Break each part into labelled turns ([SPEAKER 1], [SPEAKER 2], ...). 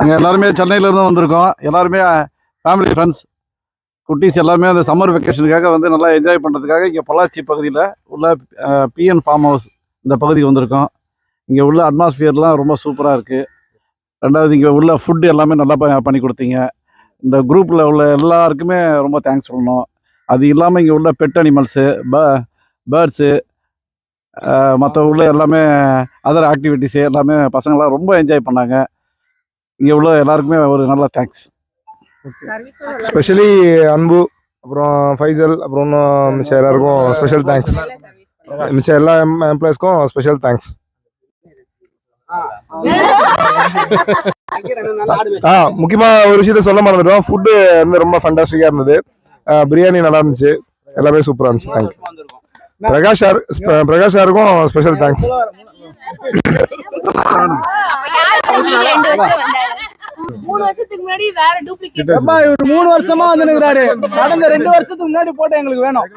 [SPEAKER 1] நாங்கள் எல்லாருமே சென்னையிலேருந்து வந்திருக்கோம். எல்லாருமே ஃபேமிலி ஃப்ரெண்ட்ஸ் குட்டீஸ் எல்லாருமே அந்த சம்மர் வெக்கேஷனுக்காக வந்து நல்லா என்ஜாய் பண்ணுறதுக்காக இங்கே பொள்ளாச்சி பகுதியில் உள்ள பிஎன் ஃபார்ம் ஹவுஸ் இந்த பகுதிக்கு வந்திருக்கோம். இங்கே உள்ள அட்மாஸ்பியர்லாம் ரொம்ப சூப்பராக இருக்குது. ரெண்டாவது இங்கே உள்ள ஃபுட்டு எல்லாமே நல்லா பண்ணி கொடுத்தீங்க. இந்த குரூப்பில் உள்ள எல்லாருக்குமே ரொம்ப தேங்க்ஸ் சொல்லணும். அது இல்லாமல் இங்கே உள்ள பெட் அனிமல்ஸு பேர்ட்ஸு மற்ற உள்ள எல்லாமே அதர் ஆக்டிவிட்டீஸு எல்லாமே பசங்களாம் ரொம்ப என்ஜாய் பண்ணாங்க. இங்கே உள்ள எல்லாருக்குமே ஒரு நல்ல தேங்க்ஸ்.
[SPEAKER 2] ஸ்பெஷலி அன்பு, அப்புறம் ஃபைசல், அப்புறம் இன்னும் மிச்சம் எல்லாருக்கும் ஸ்பெஷல் தேங்க்ஸ். மிச்சம் எல்லா எம்ப்ளாயிஸ்க்கும் ஸ்பெஷல் தேங்க்ஸ். முக்கியமாக ஒரு விஷயத்த சொல்ல மறந்துட்டோம். ஃபுட்டு வந்து ரொம்ப ஃபண்டாஸ்டிக்காக இருந்தது. பிரியாணி நல்லா இருந்துச்சு. எல்லாமே சூப்பராக இருந்துச்சு. தேங்க்யூ. பிரகாஷ் சாருக்கும் ஸ்பெஷல் தேங்க்ஸ்.
[SPEAKER 3] 3 வருஷத்துக்கு முன்னாடி வேற டூப்ளிகேட்
[SPEAKER 4] இவர் 3 வருஷமா வந்துருக்காரு. கடந்த 2 வருஷத்துக்கு முன்னாடி போட்டோ எங்களுக்கு வேணும்.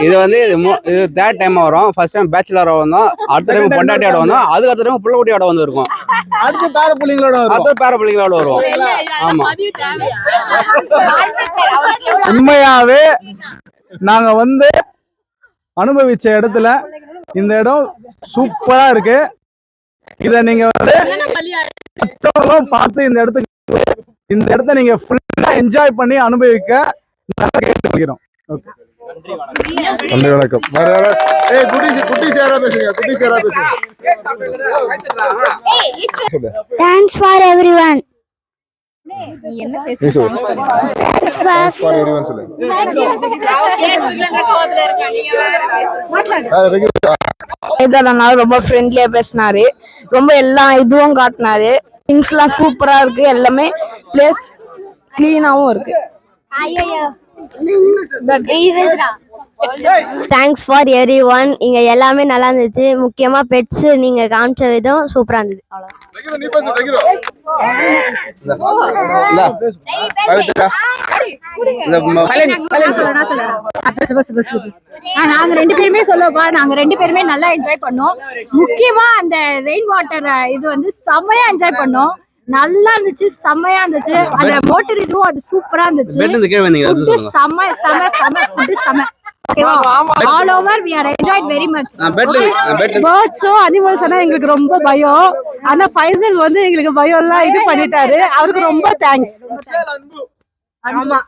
[SPEAKER 5] இது வந்து இது தேர்ட் டைம் வரும். ஃபர்ஸ்ட் டைம் பேச்சுலரா வந்தோம், அடுத்த டைம் பொண்டாட்டியோட வந்தோம், அதுக்கு அடுத்த டைம் புள்ள குட்டியோட வந்து இருக்கும்,
[SPEAKER 4] அடுத்து பேர புள்ளிங்களோட வரும்,
[SPEAKER 5] அடுத்த பேர புள்ளிங்களோட வரும். ஆமா,
[SPEAKER 4] உண்மையாவே நாங்க வந்து அனுபவிச்ச இடத்துல இந்த இடம் சூப்பரா இருக்கு. இத நீங்க வந்து பார்த்து இந்த இடத்த நீங்க ஃபுல்லா என்ஜாய் பண்ணி அனுபவிக்க நல்லா கேட்டுக்கிறோம்.
[SPEAKER 2] நன்றி, வணக்கம்.
[SPEAKER 6] Thanks for everyone.
[SPEAKER 7] ரொம்ப ஃப்ரெண்ட்லியா பேசினாரு. ரொம்ப எல்லா இதுவும் காட்டினாரு. திங்ஸ் எல்லாம் சூப்பரா இருக்கு. எல்லாமே பிளேஸ் கிளீனாவும் இருக்கு.
[SPEAKER 6] Thanks for every one. இங்க எல்லாமே நல்லா இருந்துச்சு. முக்கியமா பெட்ஸ் நீங்க காமிச்ச விதம் சூப்பரா இருந்தது.
[SPEAKER 3] நாங்க 2 பேருமே சொல்லப்பா, நாங்க 2 பேருமே நல்லா என்ஜாய் பண்ணோம். முக்கியமா அந்த ரெயின் வாட்டர் இது வந்து செம்மையா என்ஜாய் பண்ணோம். நல்லா இருந்துச்சு, செம்மையா இருந்துச்சு. அந்த மோட்டர் இதுவும் அது சூப்பரா இருந்துச்சு. All over we are enjoyed very much.
[SPEAKER 7] Birds animals எங்களுக்கு ரொம்ப பயம். ஆனா ஃபைசல் வந்து எங்களுக்கு பயம் எல்லாம் இது பண்ணிட்டாரு. அவருக்கு ரொம்ப தேங்க்ஸ்.
[SPEAKER 3] ஆமா.